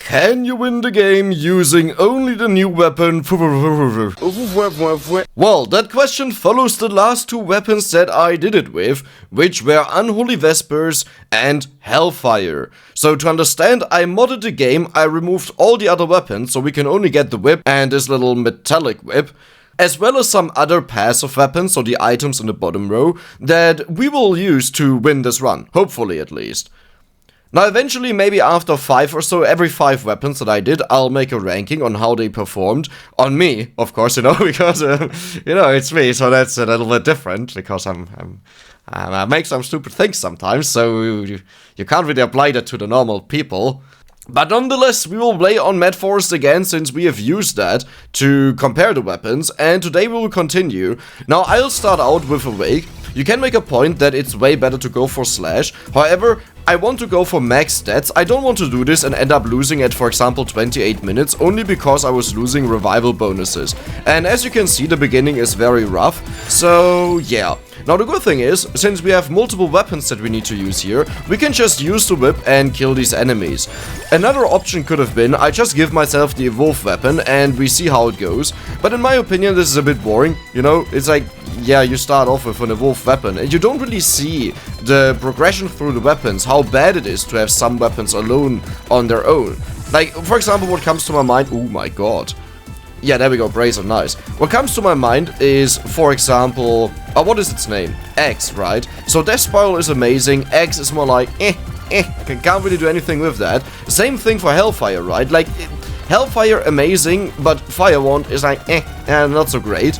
Can you win the game using only the new weapon? Well, that question follows the last two weapons that I did it with, which were Unholy Vespers and Hellfire. So to understand, I modded the game, I removed all the other weapons, so we can only get the whip and this little metallic whip, as well as some other passive weapons, so the items in the bottom row, that we will use to win this run, hopefully at least. Now eventually, maybe after 5 or so, every 5 weapons that I did, I'll make a ranking on how they performed. On me, of course, because, it's me, so that's a little bit different, because I make some stupid things sometimes, so you can't really apply that to the normal people. But nonetheless, we will play on Mad Forest again, since we have used that to compare the weapons, and today we will continue. Now, I'll start out with Awake. You can make a point that it's way better to go for Slash, however, I want to go for max stats. I don't want to do this and end up losing at, for example, 28 minutes, only because I was losing revival bonuses. And as you can see, the beginning is very rough, so yeah. Now the good thing is, since we have multiple weapons that we need to use here, we can just use the whip and kill these enemies. Another option could have been, I just give myself the evolved weapon and we see how it goes, but in my opinion this is a bit boring, it's like, yeah, you start off with an evolved weapon and you don't really see the progression through the weapons, how bad it is to have some weapons alone on their own. Like, for example, what comes to my mind, oh my god. Yeah, there we go, Bracer, nice. What comes to my mind is, for example, what is its name? X, right? So Death Spiral is amazing, X is more like, can't really do anything with that. Same thing for Hellfire, right? Like, Hellfire amazing, but Fire Wand is like, not so great.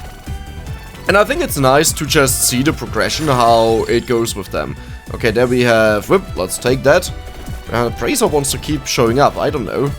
And I think it's nice to just see the progression, how it goes with them. Okay, there we have Whip, let's take that. Bracer wants to keep showing up, I don't know.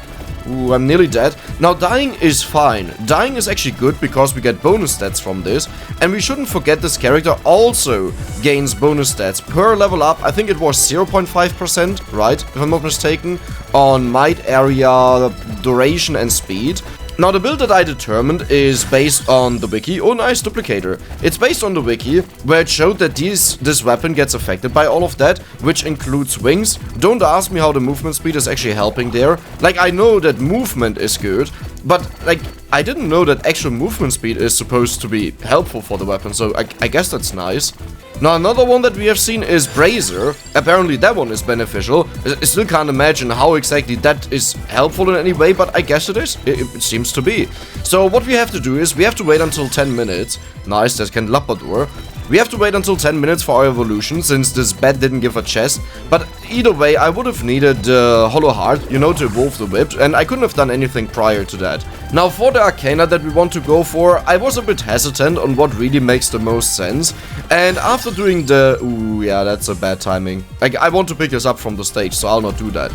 Ooh, I'm nearly dead. Now, dying is fine. Dying is actually good because we get bonus stats from this. And we shouldn't forget this character also gains bonus stats per level up. I think it was 0.5%, right? If I'm not mistaken. On might, area, duration and speed. Now, the build that I determined is based on the wiki. Oh, nice, duplicator. It's based on the wiki, where it showed that this weapon gets affected by all of that, which includes wings. Don't ask me how the movement speed is actually helping there. Like, I know that movement is good, but, like, I didn't know that actual movement speed is supposed to be helpful for the weapon, so I guess that's nice. Now, another one that we have seen is Bracer. Apparently that one is beneficial. I still can't imagine how exactly that is helpful in any way, but I guess it is. It seems to be. So what we have to do is, we have to wait until 10 minutes. Nice, that's Ken Lappador. We have to wait until 10 minutes for our evolution, since this bat didn't give a chest. But either way, I would have needed Hollow Heart, to evolve the whip, and I couldn't have done anything prior to that. Now, for the Arcana that we want to go for, I was a bit hesitant on what really makes the most sense. And after doing the... Ooh, yeah, that's a bad timing. I want to pick this up from the stage, so I'll not do that.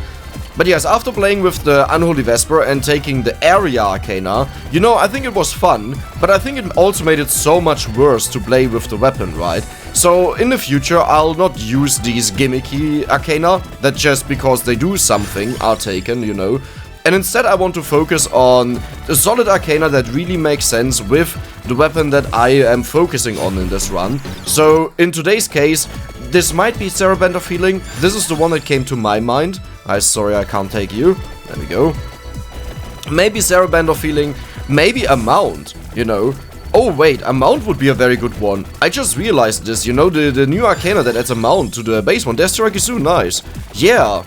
But yes, after playing with the Unholy Vesper and taking the Area Arcana, I think it was fun, but I think it also made it so much worse to play with the weapon, right? So in the future, I'll not use these gimmicky Arcana that just because they do something are taken, And instead I want to focus on the solid Arcana that really makes sense with the weapon that I am focusing on in this run. So in today's case, this might be Cereband of Healing. This is the one that came to my mind. Sorry, I can't take you. There we go. Maybe Cereband of Healing, maybe a mount, Oh wait, a mount would be a very good one. I just realized this, the new Arcana that adds a mount to the base one. There's Terakisu, nice. Yeah.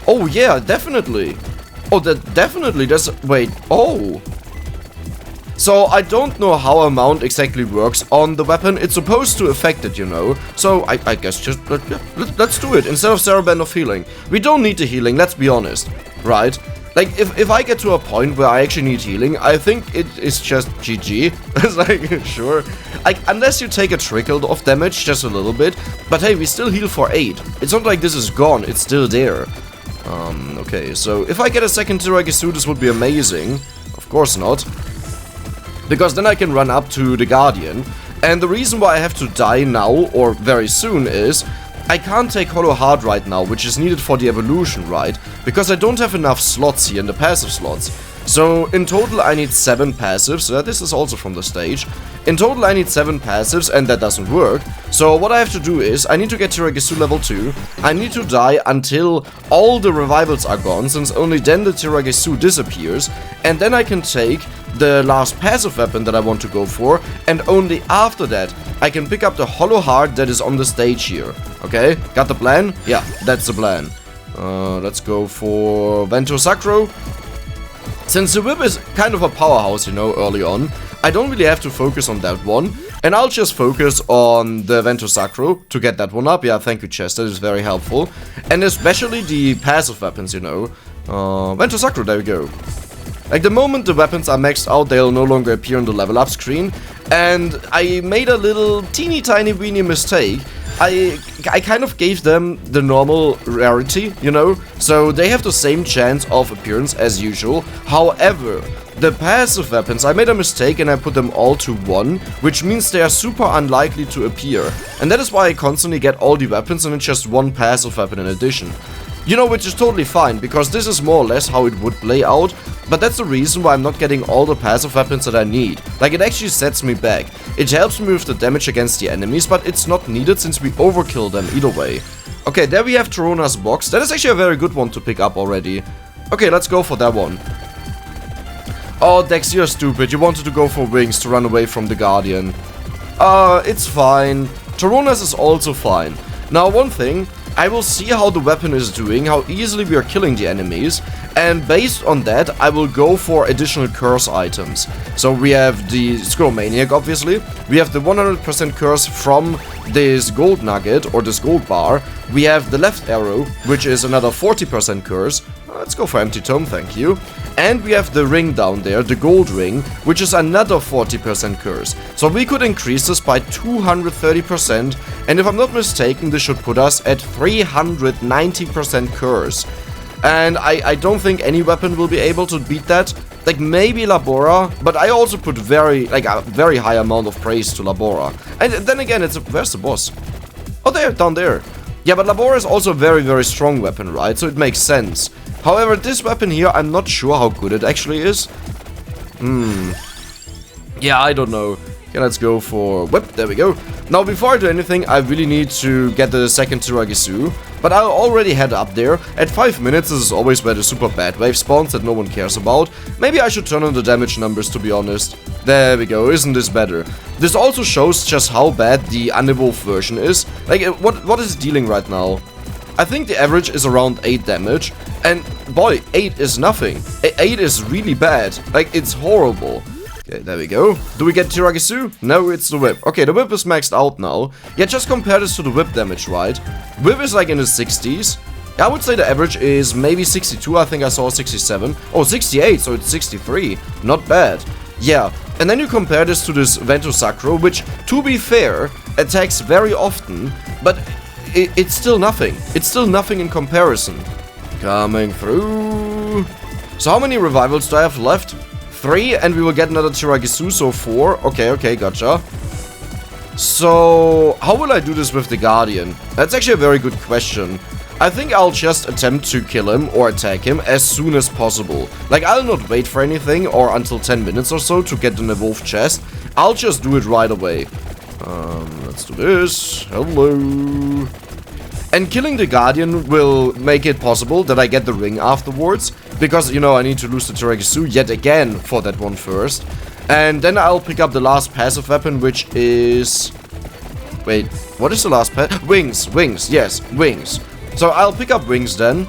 Oh yeah, definitely. Oh, that definitely, wait, oh. So, I don't know how a mount exactly works on the weapon. It's supposed to affect it, So, I guess just, let's do it, instead of Cereband of Healing. We don't need the healing, let's be honest, right? Like, if I get to a point where I actually need healing, I think it is just GG. It's like, sure. Like, unless you take a trickle of damage, just a little bit. But hey, we still heal for 8. It's not like this is gone, it's still there. Okay, so if I get a second Terakisu, this would be amazing. Of course not. Because then I can run up to the Guardian. And the reason why I have to die now, or very soon, is I can't take Hollow Heart right now, which is needed for the evolution, right? Because I don't have enough slots here in the passive slots. So in total I need 7 passives. This is also from the stage. In total I need 7 passives, and that doesn't work. So what I have to do is, I need to get Tiragisu level 2. I need to die until all the revivals are gone, since only then the Tiragisu disappears. And then I can take the last passive weapon that I want to go for, and only after that I can pick up the hollow heart that is on the stage here. Okay, got the plan? Yeah, that's the plan. Let's go for Vento Sacro. Since the whip is kind of a powerhouse, you know, early on, I don't really have to focus on that one. And I'll just focus on the Vento Sacro to get that one up. Yeah, thank you, Chess, that is very helpful. And especially the passive weapons, you know. Vento Sacro, there we go. Like, the moment the weapons are maxed out, they'll no longer appear on the level up screen. And I made a little teeny tiny weeny mistake. I kind of gave them the normal rarity, you know, so they have the same chance of appearance as usual. However, the passive weapons, I made a mistake and I put them all to 1, which means they are super unlikely to appear. And that is why I constantly get all the weapons and it's just 1 passive weapon in addition. You know, which is totally fine, because this is more or less how it would play out, but that's the reason why I'm not getting all the passive weapons that I need. Like, it actually sets me back. It helps me with the damage against the enemies, but it's not needed since we overkill them either way. Okay, there we have Torona's box. That is actually a very good one to pick up already. Okay, let's go for that one. Oh, Dex, you're stupid. You wanted to go for wings to run away from the Guardian. It's fine. Torona's is also fine. Now, one thing, I will see how the weapon is doing, how easily we are killing the enemies, and based on that, I will go for additional curse items. So we have the Scroll Maniac, obviously. We have the 100% curse from this gold nugget, or this gold bar. We have the left arrow, which is another 40% curse. Let's go for Empty Tome, thank you. And we have the ring down there, the gold ring, which is another 40% curse. So we could increase this by 230%, and if I'm not mistaken, this should put us at 390% curse. And I don't think any weapon will be able to beat that. Like, maybe Labora, but I also put a very high amount of praise to Labora. And then again, where's the boss? Oh, there, down there. Yeah, but Labora is also a very, very strong weapon, right? So it makes sense. However, this weapon here, I'm not sure how good it actually is. Yeah, I don't know. Okay, let's go for whip. There we go. Now, before I do anything, I really need to get the second Tiragisu. But I already head up there. At 5 minutes, this is always where the super bad wave spawns that no one cares about. Maybe I should turn on the damage numbers, to be honest. There we go. Isn't this better? This also shows just how bad the unevolved version is. Like, what is it dealing right now? I think the average is around 8 damage. And boy, 8 is nothing. 8 is really bad. Like, it's horrible. Okay, there we go. Do we get Tiragisu? No, it's the whip. Okay, the whip is maxed out now. Yeah, just compare this to the whip damage, right? Whip is like in the 60s. I would say the average is maybe 62. I think I saw 67. Oh, 68, so it's 63. Not bad. Yeah, and then you compare this to this Vento Sacro, which, to be fair, attacks very often, but it's still nothing. It's still nothing in comparison. Coming through. So how many revivals do I have left? 3, and we will get another Tiragisu, so 4. Okay, gotcha. So, how will I do this with the Guardian? That's actually a very good question. I think I'll just attempt to kill him or attack him as soon as possible. Like, I'll not wait for anything or until 10 minutes or so to get an evolved chest. I'll just do it right away. Let's do this. Hello. And killing the Guardian will make it possible that I get the ring afterwards. Because, you know, I need to lose the Tiragisu yet again for that one first. And then I'll pick up the last passive weapon, which is... Wait, what is the last passive? Wings, yes, wings. So I'll pick up wings then.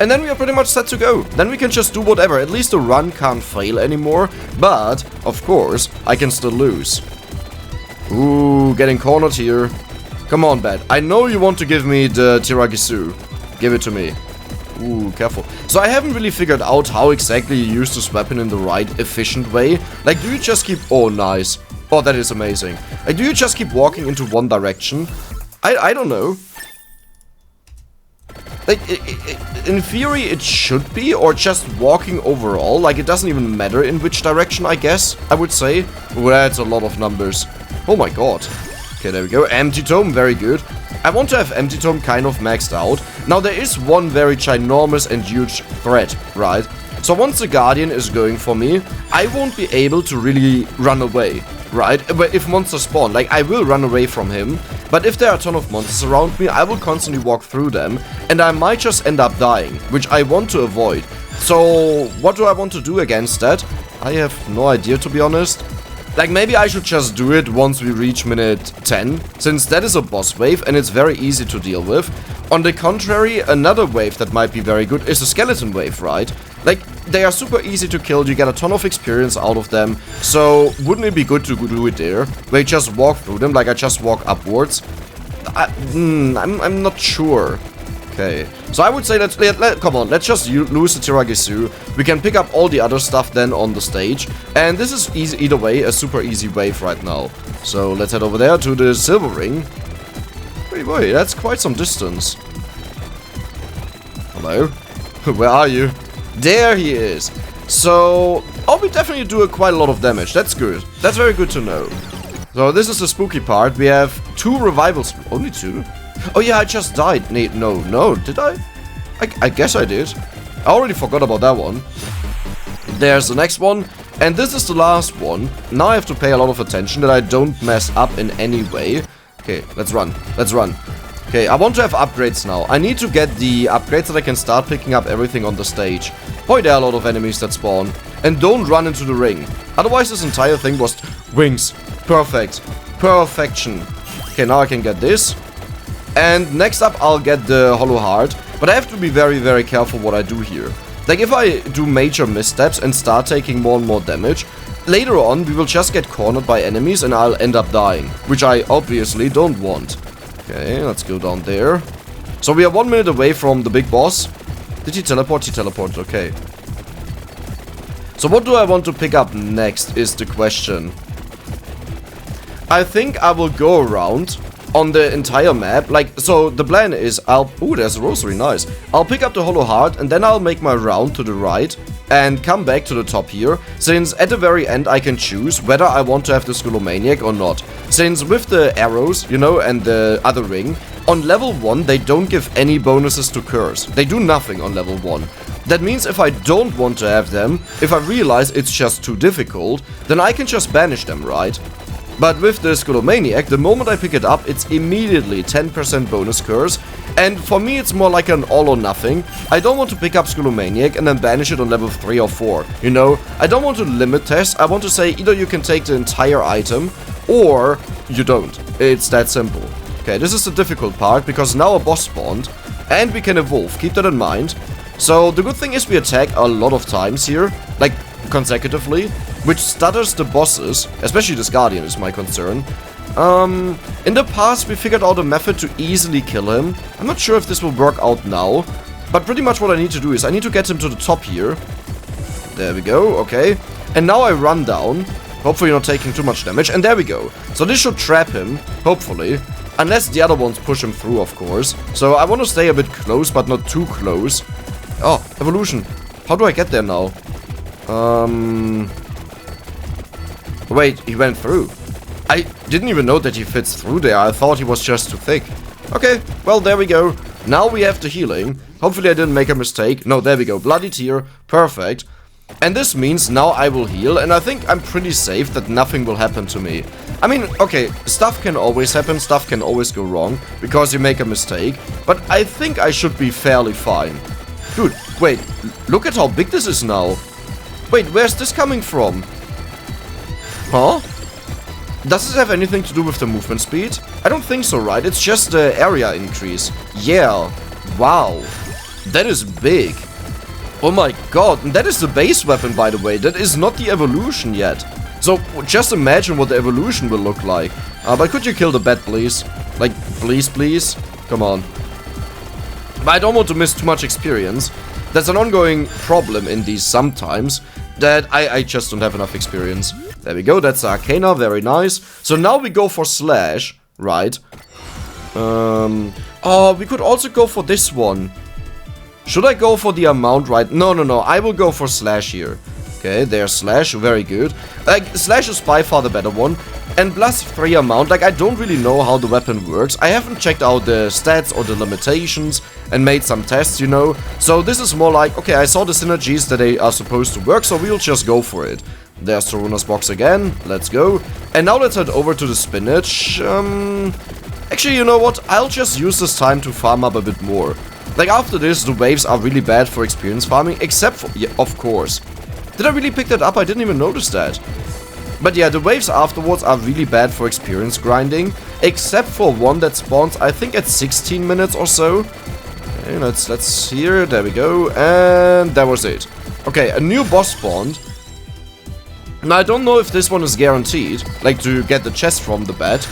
And then we are pretty much set to go. Then we can just do whatever. At least the run can't fail anymore. But, of course, I can still lose. Ooh, getting cornered here. Come on, Bat. I know you want to give me the Tiragisu. Give it to me. Ooh, careful. So I haven't really figured out how exactly you use this weapon in the right, efficient way. Like, do you just keep... Oh, nice. Oh, that is amazing. Like, do you just keep walking into one direction? I don't know. Like, in theory, it should be, or just walking overall. Like, it doesn't even matter in which direction, I guess, I would say. Well, that's a lot of numbers. Oh my god. Okay, there we go. Empty Tome, very good. I want to have Empty Tome kind of maxed out. Now there is one very ginormous and huge threat, right? So once the Guardian is going for me, I won't be able to really run away, right? But if monsters spawn, like I will run away from him, but if there are a ton of monsters around me, I will constantly walk through them, and I might just end up dying, which I want to avoid. So what do I want to do against that? I have no idea, to be honest. Like, maybe I should just do it once we reach minute 10, since that is a boss wave and it's very easy to deal with. On the contrary, another wave that might be very good is a skeleton wave, right? Like, they are super easy to kill, you get a ton of experience out of them, so wouldn't it be good to do it there, where you just walk through them, like I just walk upwards? I'm not sure. Okay, so I would say come on, let's just lose the Tiragisu. We can pick up all the other stuff then on the stage, and this is easy, either way, a super easy wave right now. So let's head over there to the Silver Ring. Wait, boy, that's quite some distance. Hello? Where are you? There he is. So, we definitely do quite a lot of damage. That's good. That's very good to know. So this is the spooky part. We have 2 revivals. Only 2? Oh yeah, I just died. No, did I? I guess I did. I already forgot about that one. There's the next one. And this is the last one. Now I have to pay a lot of attention that I don't mess up in any way. Okay, let's run. Let's run. Okay, I want to have upgrades now. I need to get the upgrades that I can start picking up everything on the stage. Boy, there are a lot of enemies that spawn. And don't run into the ring. Otherwise, this entire thing was wings. Perfect. Perfection. Okay, now I can get this. And next up, I'll get the Hollow Heart. But I have to be very, very careful what I do here. Like, if I do major missteps and start taking more and more damage, later on, we will just get cornered by enemies and I'll end up dying. Which I obviously don't want. Okay, let's go down there. So we are 1 minute away from the big boss. Did he teleport? He teleported, okay. So what do I want to pick up next is the question. I think I will go around on the entire map. Like, so the plan is ooh, there's a rosary, nice. I'll pick up the Hollow Heart and then I'll make my round to the right and come back to the top here, since at the very end I can choose whether I want to have the Skullomaniac or not. Since with the arrows, you know, and the other ring, on level 1 they don't give any bonuses to curse. They do nothing on level 1. That means if I don't want to have them, if I realize it's just too difficult, then I can just banish them, right? But with the Skullomaniac, the moment I pick it up, it's immediately 10% bonus curse. And for me, it's more like an all or nothing. I don't want to pick up Skullomaniac and then banish it on level 3 or 4. You know, I don't want to limit test. I want to say either you can take the entire item or you don't. It's that simple. Okay, this is the difficult part because now a boss spawned and we can evolve. Keep that in mind. So the good thing is we attack a lot of times here, like consecutively, which stutters the bosses, especially this Guardian is my concern. In the past we figured out a method to easily kill him. I'm not sure if this will work out now, but pretty much what I need to do is I need to get him to the top here. There we go, okay. And now I run down, hopefully not taking too much damage, and there we go. So this should trap him, hopefully. Unless the other ones push him through, of course. So I want to stay a bit close, but not too close. Oh, evolution. How do I get there now? Wait, he went through. I didn't even know that he fits through there. I thought he was just too thick. Okay, well, there we go. Now we have the healing. Hopefully I didn't make a mistake. No, there we go. Bloody tear. Perfect. And this means now I will heal, and I think I'm pretty safe that nothing will happen to me. I mean, okay, stuff can always happen, stuff can always go wrong, because you make a mistake, but I think I should be fairly fine. Dude, wait, look at how big this is now. Wait, where's this coming from? Huh? Does it have anything to do with the movement speed? I don't think so, right? It's just the area increase. Yeah, wow. That is big. Oh my god, and that is the base weapon, by the way. That is not the evolution yet. So, just imagine what the evolution will look like. But could you kill the bat, please? Like, please? Come on. But I don't want to miss too much experience. That's an ongoing problem in these sometimes, that I just don't have enough experience. There we go, that's Arcana, very nice. So now we go for Slash, right? Oh, we could also go for this one. Should I go for the amount, right? No, I will go for Slash here. Okay, there's Slash, very good. Slash is by far the better one. And plus 3 amount, like I don't really know how the weapon works. I haven't checked out the stats or the limitations and made some tests, you know. So this is more like, okay, I saw the synergies that they are supposed to work, so we'll just go for it. There's the runner's box again, let's go. And now let's head over to the spinach. Actually, you know what, I'll just use this time to farm up a bit more. Like after this, the waves are really bad for experience farming, except for, yeah, of course. Did I really pick that up? I didn't even notice that. But yeah, the waves afterwards are really bad for experience grinding, except for one that spawns, I think, at 16 minutes or so. Okay, let's here, there we go, and that was it. Okay, a new boss spawned. Now, I don't know if this one is guaranteed, like to get the chest from the bed,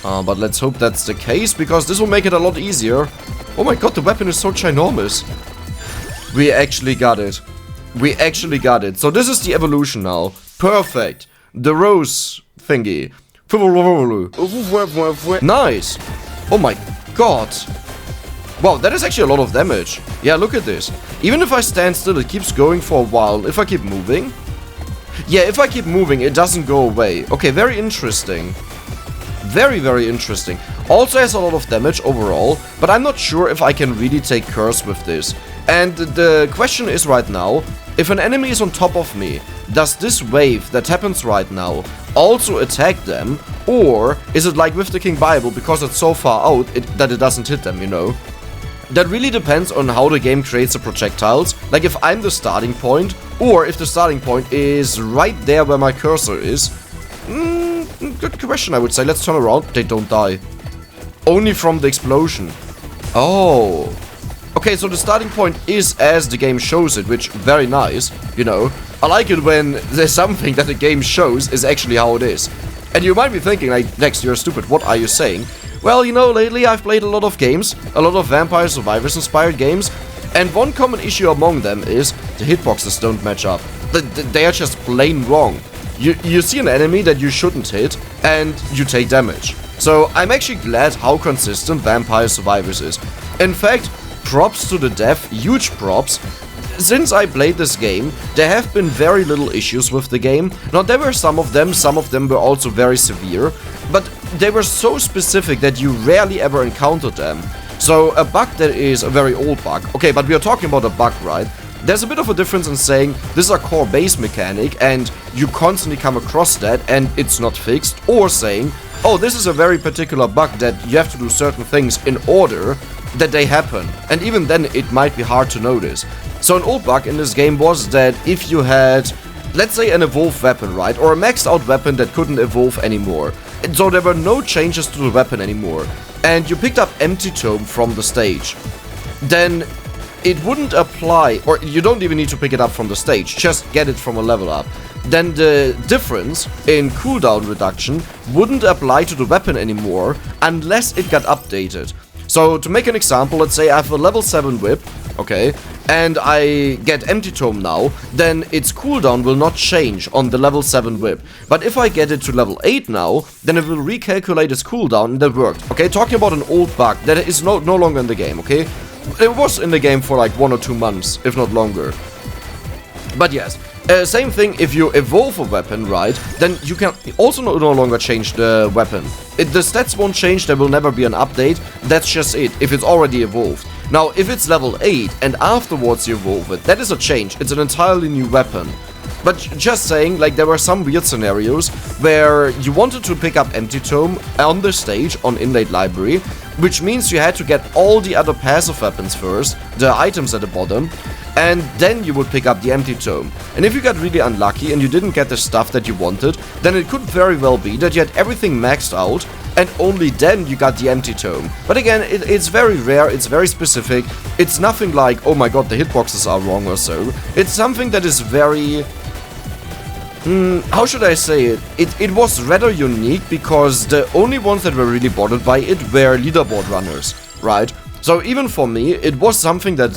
but let's hope that's the case, because this will make it a lot easier. Oh my god, the weapon is so ginormous. We actually got it. We actually got it. So this is the evolution now. Perfect. The rose thingy. Fuwalafuwaloo. Nice. Oh my god. Wow, that is actually a lot of damage. Yeah, look at this. Even if I stand still, it keeps going for a while. If I keep moving. Yeah, if I keep moving, it doesn't go away. Okay, very interesting. Very, very interesting. Also has a lot of damage overall, but I'm not sure if I can really take curse with this. And the question is right now, if an enemy is on top of me, does this wave that happens right now also attack them? Or is it like with the King Bible, because it's so far out that it doesn't hit them, you know? That really depends on how the game creates the projectiles, like if I'm the starting point, or if the starting point is right there where my cursor is. Good question, I would say. Let's turn around. They don't die. Only from the explosion. Oh. Okay, so the starting point is as the game shows it, which very nice, you know. I like it when there's something that the game shows is actually how it is. And you might be thinking, like, Nex, you're stupid, what are you saying? Well, you know, lately I've played a lot of games, a lot of Vampire Survivors inspired games, and one common issue among them is the hitboxes don't match up. They are just plain wrong. You see an enemy that you shouldn't hit, and you take damage. So I'm actually glad how consistent Vampire Survivors is. In fact, props to the dev, huge props. Since I played this game, there have been very little issues with the game. Now, there were some of them were also very severe, but they were so specific that you rarely ever encountered them. So, a bug that is a very old bug, okay, but we are talking about a bug, right? There's a bit of a difference in saying this is a core base mechanic and you constantly come across that and it's not fixed, or saying, oh, this is a very particular bug that you have to do certain things in order that they happen, and even then it might be hard to notice. So an old bug in this game was that if you had, let's say, an evolved weapon, right, or a maxed out weapon that couldn't evolve anymore, and so there were no changes to the weapon anymore, and you picked up Empty Tome from the stage, then it wouldn't apply, or you don't even need to pick it up from the stage, just get it from a level up. Then the difference in cooldown reduction wouldn't apply to the weapon anymore unless it got updated. So to make an example, let's say I have a level 7 whip, okay, and I get Empty Tome now, then its cooldown will not change on the level 7 whip. But if I get it to level 8 now, then it will recalculate its cooldown, and that worked. Okay, talking about an old bug that is no longer in the game, okay? It was in the game for like 1 or 2 months, if not longer. But yes, same thing, if you evolve a weapon, right, then you can also no longer change the weapon. The stats won't change, there will never be an update, that's just it, if it's already evolved. Now, if it's level 8 and afterwards you evolve it, that is a change, it's an entirely new weapon. But just saying, like, there were some weird scenarios where you wanted to pick up Empty Tome on the stage on Inlaid Library, which means you had to get all the other passive weapons first, the items at the bottom, and then you would pick up the Empty Tome. And if you got really unlucky and you didn't get the stuff that you wanted, then it could very well be that you had everything maxed out, and only then you got the Empty Tome. But again, it's very rare, it's very specific, it's nothing like, oh my god, the hitboxes are wrong or so. It's something that is very... how should I say it? It was rather unique because the only ones that were really bothered by it were leaderboard runners, right? So even for me, it was something that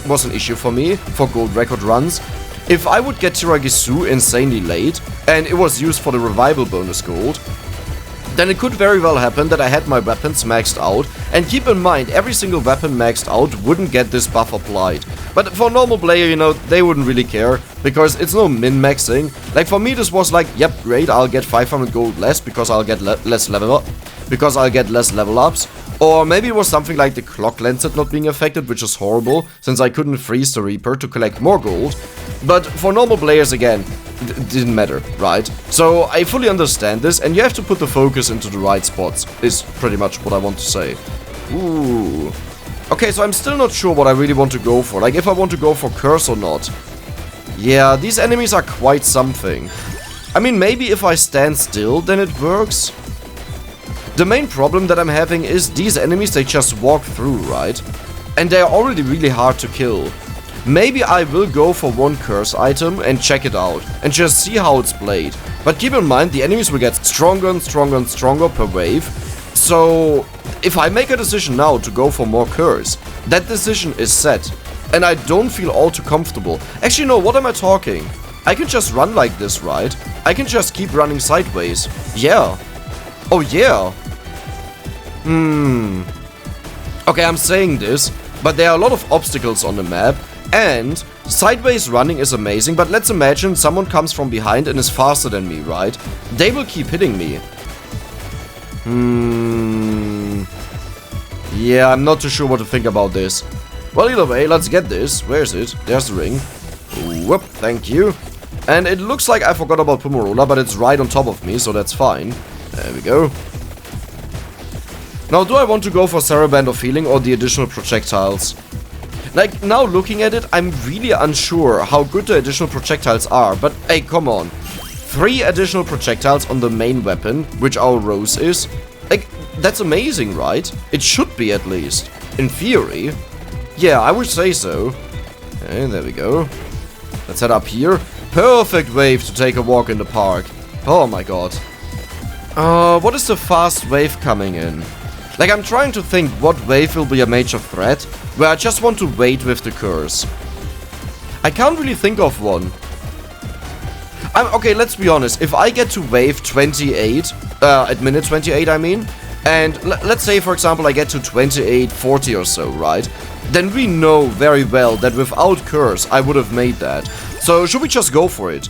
was an issue for me, for gold record runs. If I would get Tiragisu insanely late, and it was used for the revival bonus gold, then it could very well happen that I had my weapons maxed out, and keep in mind, every single weapon maxed out wouldn't get this buff applied. But for a normal player, you know, they wouldn't really care, because it's no min-maxing. Like for me this was like, yep, great, I'll get 500 gold less because I'll get less level ups. Or maybe it was something like the clock lancet not being affected, which is horrible, since I couldn't freeze the Reaper to collect more gold. But for normal players, again, it didn't matter, right? So I fully understand this, and you have to put the focus into the right spots, is pretty much what I want to say. Ooh. Okay, so I'm still not sure what I really want to go for, like if I want to go for Curse or not. Yeah, these enemies are quite something. I mean, maybe if I stand still, then it works. The main problem that I'm having is these enemies, they just walk through, right? And they're already really hard to kill. Maybe I will go for one curse item and check it out, and just see how it's played. But keep in mind, the enemies will get stronger and stronger and stronger per wave. So, if I make a decision now to go for more curse, that decision is set. And I don't feel all too comfortable. Actually, no, what am I talking? I can just run like this, right? I can just keep running sideways. Yeah. Oh, yeah. Okay, I'm saying this, but there are a lot of obstacles on the map, and sideways running is amazing, but let's imagine someone comes from behind and is faster than me, right? They will keep hitting me. Yeah, I'm not too sure what to think about this. Well, either way, let's get this. Where is it? There's the ring. Whoop, thank you. And it looks like I forgot about Pumarola, but it's right on top of me, so that's fine. There we go. Now, do I want to go for Saraband of Healing or the additional projectiles? Like, now looking at it, I'm really unsure how good the additional projectiles are, but hey, come on. 3 additional projectiles on the main weapon, which our Rose is. Like, that's amazing, right? It should be, at least. In theory. Yeah, I would say so. Okay, there we go. Let's head up here. Perfect wave to take a walk in the park. Oh my god. What is the fast wave coming in? Like, I'm trying to think what wave will be a major threat, where I just want to wait with the curse. I can't really think of one. Okay, let's be honest. If I get to wave 28, at minute 28 I mean, and let's say for example I get to 28:40 or so, right? Then we know very well that without curse I would have made that. So should we just go for it?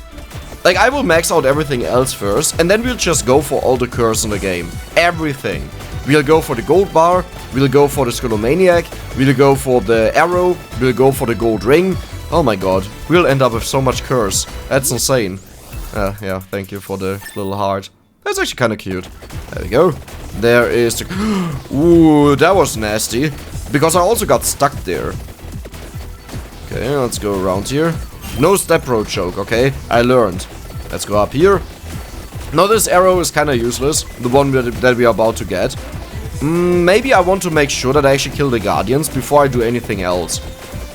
Like, I will max out everything else first, and then we'll just go for all the curse in the game. Everything. We'll go for the gold bar, we'll go for the Skullomaniac, we'll go for the arrow, we'll go for the gold ring. Oh my god, we'll end up with so much curse. That's insane. Yeah, thank you for the little heart. That's actually kind of cute. There we go. There is the... Ooh, that was nasty. Because I also got stuck there. Okay, let's go around here. No step road choke, okay? I learned. Let's go up here. Now this arrow is kind of useless, the one that we are about to get. Maybe I want to make sure that I actually kill the Guardians before I do anything else.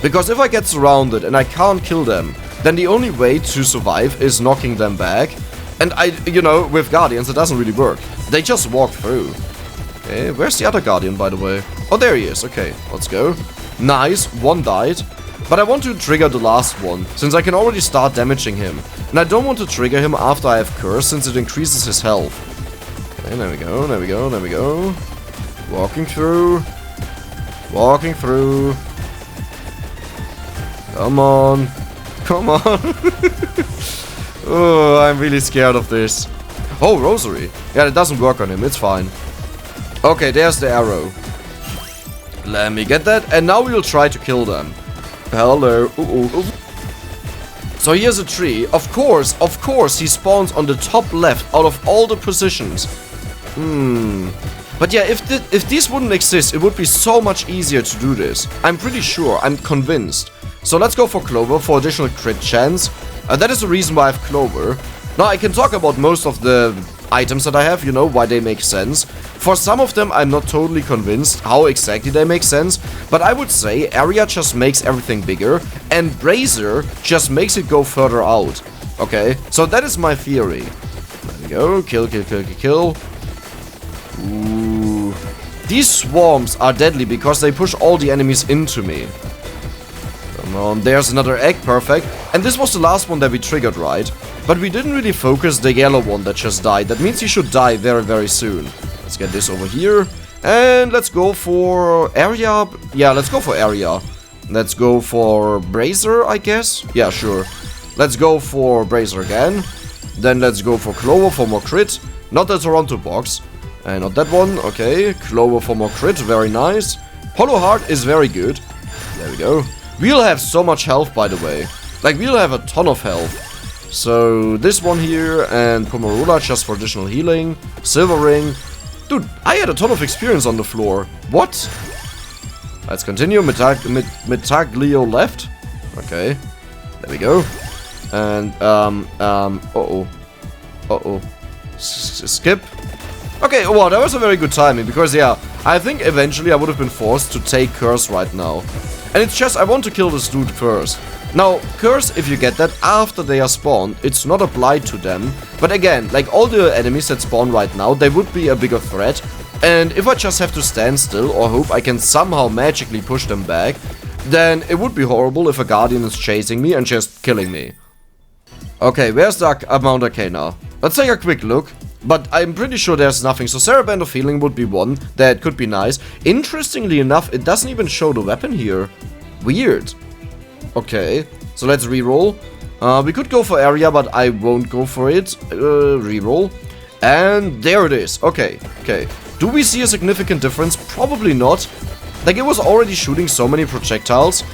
Because if I get surrounded and I can't kill them, then the only way to survive is knocking them back. And you know, with Guardians it doesn't really work. They just walk through. Okay, where's the other Guardian, by the way? Oh, there he is. Okay, let's go. Nice, one died. But I want to trigger the last one, since I can already start damaging him. And I don't want to trigger him after I have Curse, since it increases his health. Okay, there we go, there we go, there we go. Walking through. Walking through. Come on. Come on. Oh, I'm really scared of this. Oh, Rosary. Yeah, it doesn't work on him, it's fine. Okay, there's the arrow. Let me get that, and now we will try to kill them. Hello. So here's a tree. Of course, he spawns on the top left out of all the positions. But yeah, if these wouldn't exist, it would be so much easier to do this. I'm pretty sure, I'm convinced. So let's go for Clover for additional crit chance. That is the reason why I have Clover. Now I can talk about most of the items that I have, you know, why they make sense. For some of them I'm not totally convinced how exactly they make sense, but I would say Area just makes everything bigger, and Brazier just makes it go further out. Okay, so that is my theory. There we go, kill, kill, kill, kill, kill. Ooh. These swarms are deadly because they push all the enemies into me. Come on, there's another egg, perfect. And this was the last one that we triggered, right? But we didn't really focus the yellow one that just died. That means he should die very, very soon. Let's get this over here. And let's go for area. Yeah, let's go for area. Let's go for Brazier, I guess. Yeah, sure. Let's go for Brazier again. Then let's go for Clover for more crit. Not the Toronto box. And not that one. Okay, Clover for more crit. Very nice. Hollow Heart is very good. There we go. We'll have so much health, by the way. Like, we'll have a ton of health. So, this one here and Pomarula just for additional healing. Silver Ring. Dude, I had a ton of experience on the floor. What? Let's continue. Metaglio left. Okay. There we go. And, skip. Okay, well, that was a very good timing, because, yeah, I think eventually I would have been forced to take Curse right now. And it's just, I want to kill this dude first. Now, Curse, if you get that after they are spawned, it's not applied to them. But again, like all the enemies that spawn right now, they would be a bigger threat. And if I just have to stand still or hope I can somehow magically push them back, then it would be horrible if a Guardian is chasing me and just killing me. Okay, where's the Mount Arcana? Let's take a quick look. But I'm pretty sure there's nothing, so Sarah Band of Healing would be one. That could be nice. Interestingly enough, it doesn't even show the weapon here. Weird. Okay, so let's reroll. We could go for area, but I won't go for it. Reroll. And there it is. Okay, okay. Do we see a significant difference? Probably not. Like, it was already shooting so many projectiles.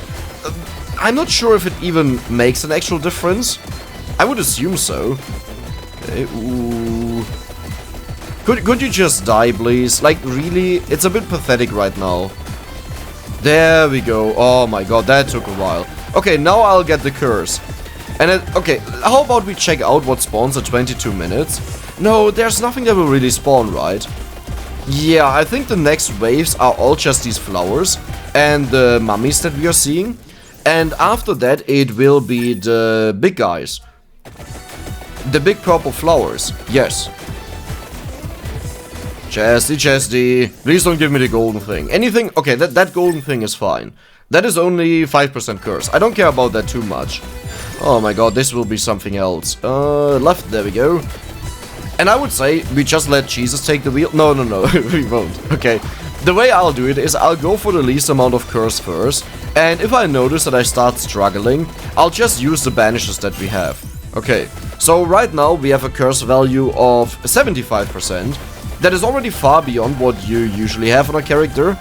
I'm not sure if it even makes an actual difference. I would assume so. Okay, ooh. Could you just die, please? Like, really? It's a bit pathetic right now. There we go. Oh my god, that took a while. Okay, now I'll get the curse. And okay, how about we check out what spawns at 22 minutes? No, there's nothing that will really spawn, right? Yeah, I think the next waves are all just these flowers and the mummies that we are seeing. And after that, it will be the big guys. The big purple flowers, yes. Chesty. Please don't give me the golden thing. Anything? Okay, that golden thing is fine. That is only 5% curse. I don't care about that too much. Oh my god, this will be something else. Left, there we go. And I would say we just let Jesus take the wheel. No, we won't. Okay. The way I'll do it is I'll go for the least amount of curse first. And if I notice that I start struggling, I'll just use the banishes that we have. Okay. So right now we have a curse value of 75%. That is already far beyond what you usually have on a character.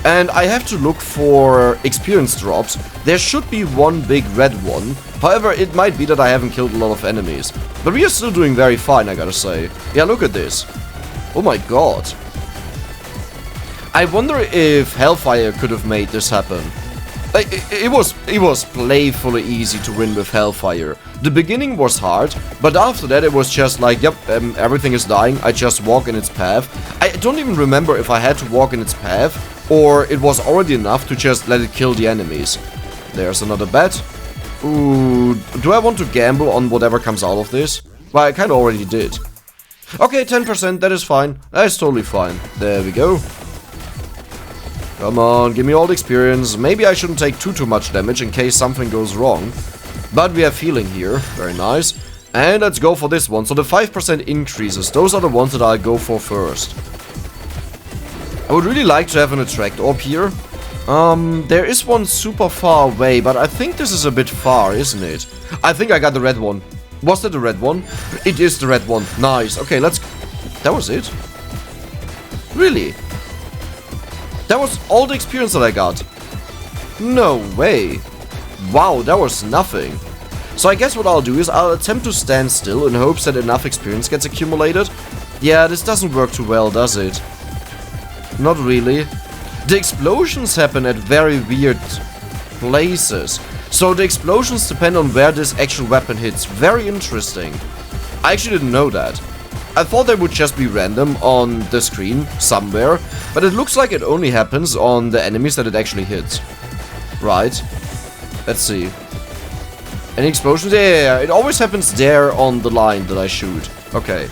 And I have to look for experience drops. There should be one big red one. However, it might be that I haven't killed a lot of enemies. But we are still doing very fine, I gotta say. Yeah, look at this. Oh my god. I wonder if Hellfire could have made this happen. Like, it was playfully easy to win with Hellfire. The beginning was hard, but after that it was just like, yep, everything is dying, I just walk in its path. I don't even remember if I had to walk in its path, or it was already enough to just let it kill the enemies. There's another bet. Ooh, do I want to gamble on whatever comes out of this? Well, I kinda already did. Okay, 10%, that is fine. That is totally fine. There we go. Come on, give me all the experience. Maybe I shouldn't take too much damage in case something goes wrong. But we have healing here. Very nice. And let's go for this one. So the 5% increases. Those are the ones that I'll go for first. I would really like to have an attract orb here. There is one super far away, but I think this is a bit far, isn't it? I think I got the red one. Was that the red one? It is the red one. Nice. Okay, let's... That was it? Really? That was all the experience that I got. No way. Wow, that was nothing. So I guess what I'll do is I'll attempt to stand still in hopes that enough experience gets accumulated. Yeah, this doesn't work too well, does it? Not really. The explosions happen at very weird places. So the explosions depend on where this actual weapon hits. Very interesting. I actually didn't know that. I thought they would just be random on the screen somewhere, but it looks like it only happens on the enemies that it actually hits. Right. Let's see. Any explosions? Yeah, it always happens there on the line that I shoot. Okay.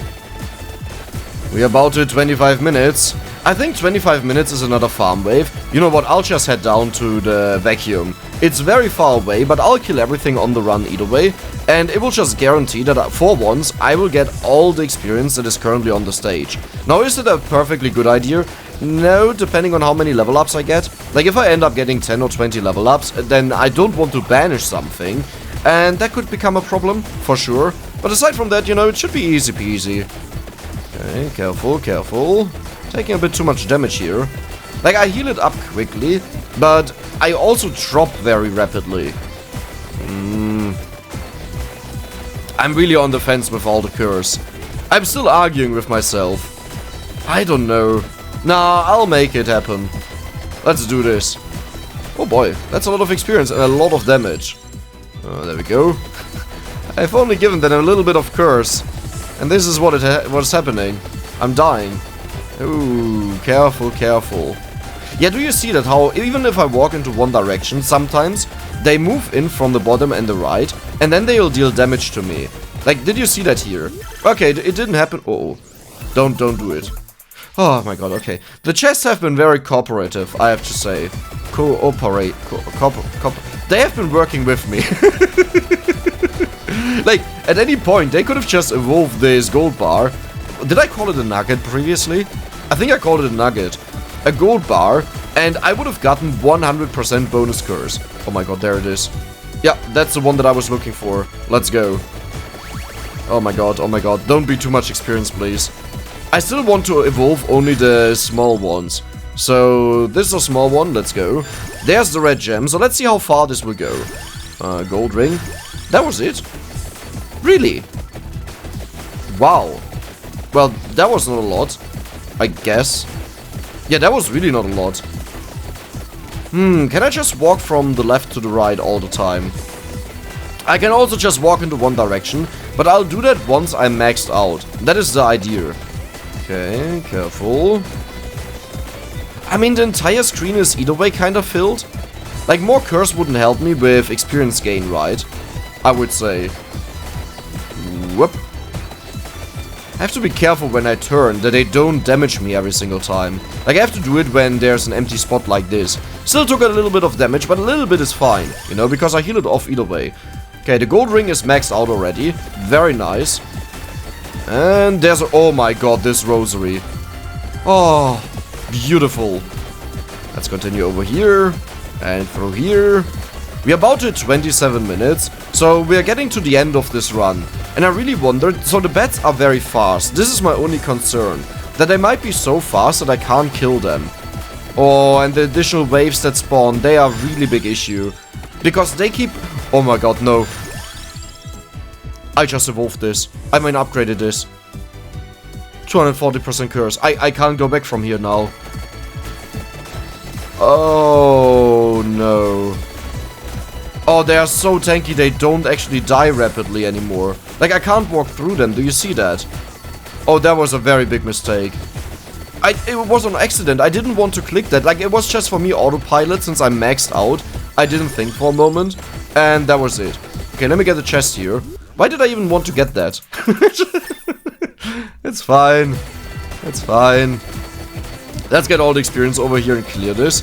We're about to 25 minutes. I think 25 minutes is another farm wave. You know what, I'll just head down to the vacuum. It's very far away, but I'll kill everything on the run either way. And it will just guarantee that for once, I will get all the experience that is currently on the stage. Now, is it a perfectly good idea? No, depending on how many level ups I get. Like, if I end up getting 10 or 20 level ups, then I don't want to banish something. And that could become a problem, for sure. But aside from that, you know, it should be easy peasy. Okay, careful, careful. Taking a bit too much damage here. Like, I heal it up quickly, but I also drop very rapidly. I'm really on the fence with all the curse. I'm still arguing with myself. I don't know. Nah, I'll make it happen. Let's do this. Oh boy, that's a lot of experience and a lot of damage. There we go. I've only given them a little bit of curse. And this is what is happening. I'm dying. Ooh, careful, careful. Yeah, do you see that how even if I walk into one direction, sometimes they move in from the bottom and the right, and then they'll deal damage to me. Like, did you see that here? Okay, it didn't happen. Uh-oh. Don't do it. Oh my god, okay. The chests have been very cooperative, I have to say. They have been working with me. Like, at any point, they could have just evolved this gold bar. Did I call it a nugget previously? I think I called it a nugget. A gold bar, and I would have gotten 100% bonus curse. Oh my god, there it is. Yeah, that's the one that I was looking for. Let's go. Oh my god, don't be too much experience, please. I still want to evolve only the small ones. So, this is a small one, let's go. There's the red gem, so let's see how far this will go. Gold ring. That was it? Really? Wow. Well, that was not a lot, I guess. Yeah, that was really not a lot. Can I just walk from the left to the right all the time? I can also just walk into one direction, but I'll do that once I'm maxed out. That is the idea. Okay, careful. I mean, the entire screen is either way kind of filled. Like, more curse wouldn't help me with experience gain, right? I would say. Whoop. I have to be careful when I turn, that they don't damage me every single time. Like, I have to do it when there's an empty spot like this. Still took a little bit of damage, but a little bit is fine, you know, because I heal it off either way. Okay, the gold ring is maxed out already. Very nice. And there's a... Oh my god, this rosary. Oh, beautiful. Let's continue over here. And through here. We're about to 27 minutes, so we're getting to the end of this run. And I really wondered, so the bats are very fast. This is my only concern, that they might be so fast that I can't kill them. Oh, and the additional waves that spawn, they are a really big issue. Because they keep... Oh my god, no. I just evolved this. I mean, upgraded this. 240% curse. I can't go back from here now. Oh, no. Oh, they are so tanky, they don't actually die rapidly anymore. Like, I can't walk through them, do you see that? Oh, that was a very big mistake. It was on accident, I didn't want to click that. Like, it was just for me autopilot since I'm maxed out. I didn't think for a moment, and that was it. Okay, let me get the chest here. Why did I even want to get that? It's fine. It's fine. Let's get all the experience over here and clear this.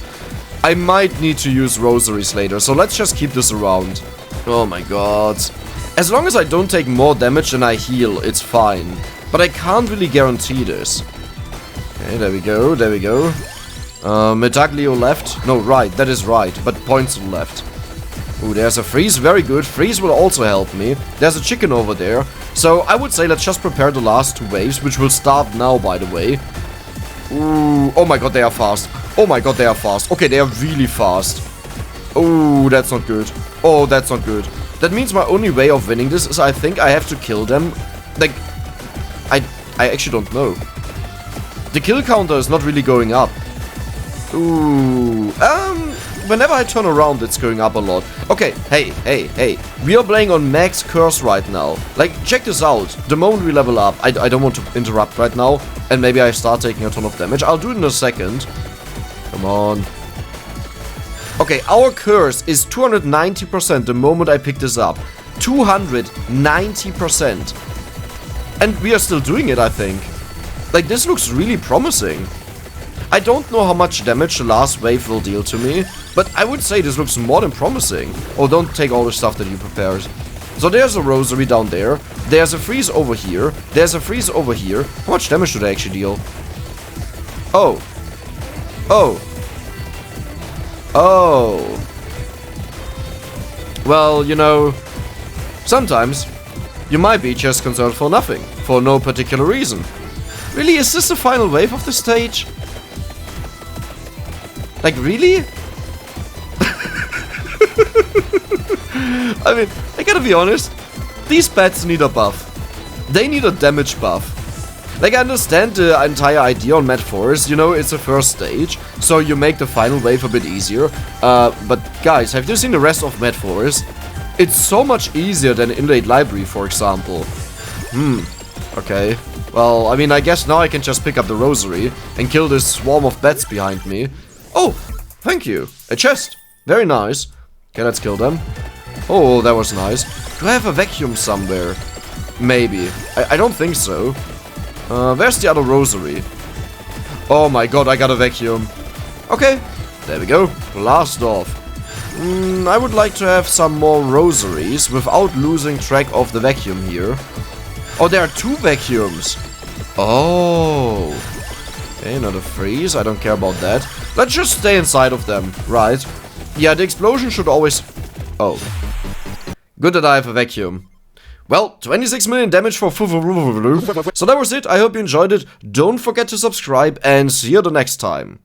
I might need to use rosaries later, so let's just keep this around. Oh my god. As long as I don't take more damage than I heal, it's fine. But I can't really guarantee this. Okay, there we go, there we go. Metaglio left. No, right, that is right, but points to the left. Ooh, there's a freeze, very good. Freeze will also help me. There's a chicken over there. So I would say let's just prepare the last two waves, which will start now, by the way. Ooh, oh my god, they are fast. Oh my god, they are fast. Okay, they are really fast. Oh, that's not good. Oh, that's not good. That means my only way of winning this is I think I have to kill them. Like, I actually don't know. The kill counter is not really going up. Ooh, whenever I turn around, it's going up a lot. Okay, hey. We are playing on max curse right now. Like, check this out. The moment we level up, I don't want to interrupt right now. And maybe I start taking a ton of damage. I'll do it in a second. Come on. Okay, our curse is 290% the moment I pick this up. 290%. And we are still doing it, I think. Like, this looks really promising. I don't know how much damage the last wave will deal to me, but I would say this looks more than promising. Oh, don't take all the stuff that you prepared. So there's a rosary down there, there's a freeze over here, there's a freeze over here. How much damage do they actually deal? Oh. Oh. Oh. Well, you know, sometimes you might be just concerned for nothing, for no particular reason. Really, is this the final wave of the stage? Like, really? I mean, I gotta be honest, these bats need a buff. They need a damage buff. Like, I understand the entire idea on Mad Forest, you know, it's a first stage, so you make the final wave a bit easier. But guys, have you seen the rest of Mad Forest? It's so much easier than Inlaid Library, for example. Okay. Well, I mean, I guess now I can just pick up the rosary and kill this swarm of bats behind me. Oh, thank you. A chest. Very nice. Okay, let's kill them. Oh, that was nice. Do I have a vacuum somewhere? Maybe. I don't think so. Where's the other rosary? Oh my god, I got a vacuum. Okay, there we go. Blast off. I would like to have some more rosaries without losing track of the vacuum here. Oh, there are 2 vacuums. Oh. Okay, another freeze. I don't care about that. Let's just stay inside of them, right? Yeah, the explosion should always... Oh. Good that I have a vacuum. Well, 26 million damage for Fuwalafuwaloo. So that was it. I hope you enjoyed it. Don't forget to subscribe and see you the next time.